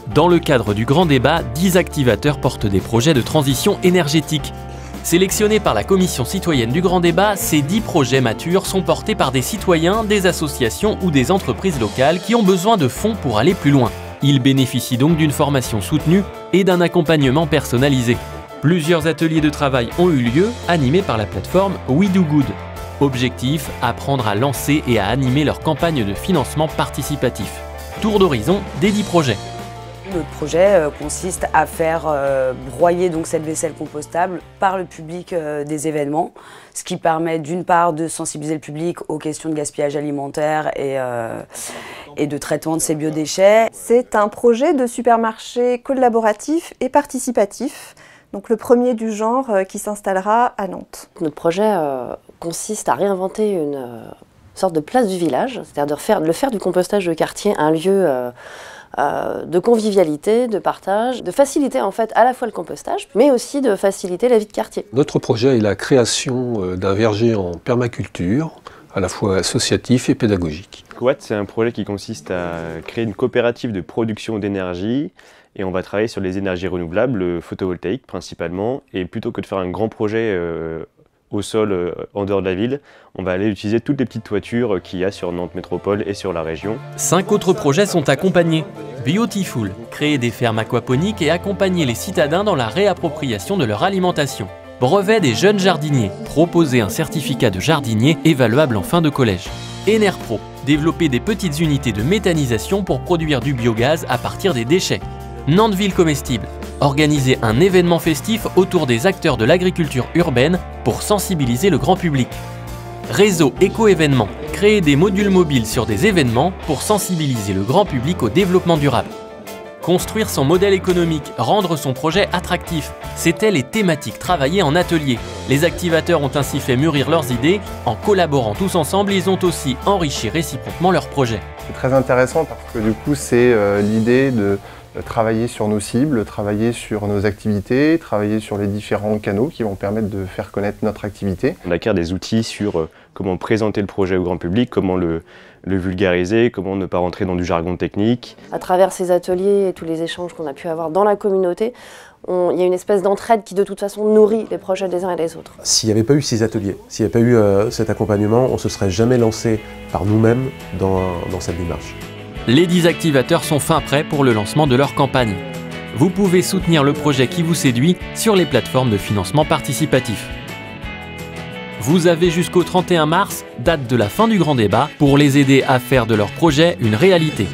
Dans le cadre du grand débat, 10 activateurs portent des projets de transition énergétique. Sélectionnés par la commission citoyenne du grand débat, ces 10 projets matures sont portés par des citoyens, des associations ou des entreprises locales qui ont besoin de fonds pour aller plus loin. Ils bénéficient donc d'une formation soutenue et d'un accompagnement personnalisé. Plusieurs ateliers de travail ont eu lieu, animés par la plateforme We Do Good. Objectif, apprendre à lancer et à animer leur campagne de financement participatif. Tour d'horizon des 10 projets. Le projet consiste à faire broyer donc cette vaisselle compostable par le public des événements, ce qui permet d'une part de sensibiliser le public aux questions de gaspillage alimentaire et de traitement de ces biodéchets. C'est un projet de supermarché collaboratif et participatif, donc le premier du genre qui s'installera à Nantes. Notre projet consiste à réinventer une sorte de place du village, c'est-à-dire de faire du compostage de quartier un lieu de convivialité, de partage, de faciliter en fait à la fois le compostage, mais aussi de faciliter la vie de quartier. Notre projet est la création d'un verger en permaculture, à la fois associatif et pédagogique. Coat, c'est un projet qui consiste à créer une coopérative de production d'énergie et on va travailler sur les énergies renouvelables, photovoltaïques principalement, et plutôt que de faire un grand projet au sol en dehors de la ville, on va aller utiliser toutes les petites toitures qu'il y a sur Nantes Métropole et sur la région. 5 autres projets sont accompagnés. Beautiful, créer des fermes aquaponiques et accompagner les citadins dans la réappropriation de leur alimentation. Brevet des jeunes jardiniers, proposer un certificat de jardinier évaluable en fin de collège. Enerpro, développer des petites unités de méthanisation pour produire du biogaz à partir des déchets. Nantes Ville Comestible, organiser un événement festif autour des acteurs de l'agriculture urbaine pour sensibiliser le grand public. Réseau éco-événements, créer des modules mobiles sur des événements pour sensibiliser le grand public au développement durable. Construire son modèle économique, rendre son projet attractif, c'étaient les thématiques travaillées en atelier. Les activateurs ont ainsi fait mûrir leurs idées. En collaborant tous ensemble, ils ont aussi enrichi réciproquement leur projet. C'est très intéressant parce que du coup, c'est l'idée de travailler sur nos cibles, travailler sur nos activités, travailler sur les différents canaux qui vont permettre de faire connaître notre activité. On acquiert des outils sur comment présenter le projet au grand public, comment le vulgariser, comment ne pas rentrer dans du jargon technique. À travers ces ateliers et tous les échanges qu'on a pu avoir dans la communauté, il y a une espèce d'entraide qui de toute façon nourrit les projets des uns et des autres. S'il n'y avait pas eu ces ateliers, s'il n'y avait pas eu cet accompagnement, on ne se serait jamais lancé par nous-mêmes dans cette démarche. Les 10 activateurs sont fin prêts pour le lancement de leur campagne. Vous pouvez soutenir le projet qui vous séduit sur les plateformes de financement participatif. Vous avez jusqu'au 31 mars, date de la fin du grand débat, pour les aider à faire de leur projet une réalité.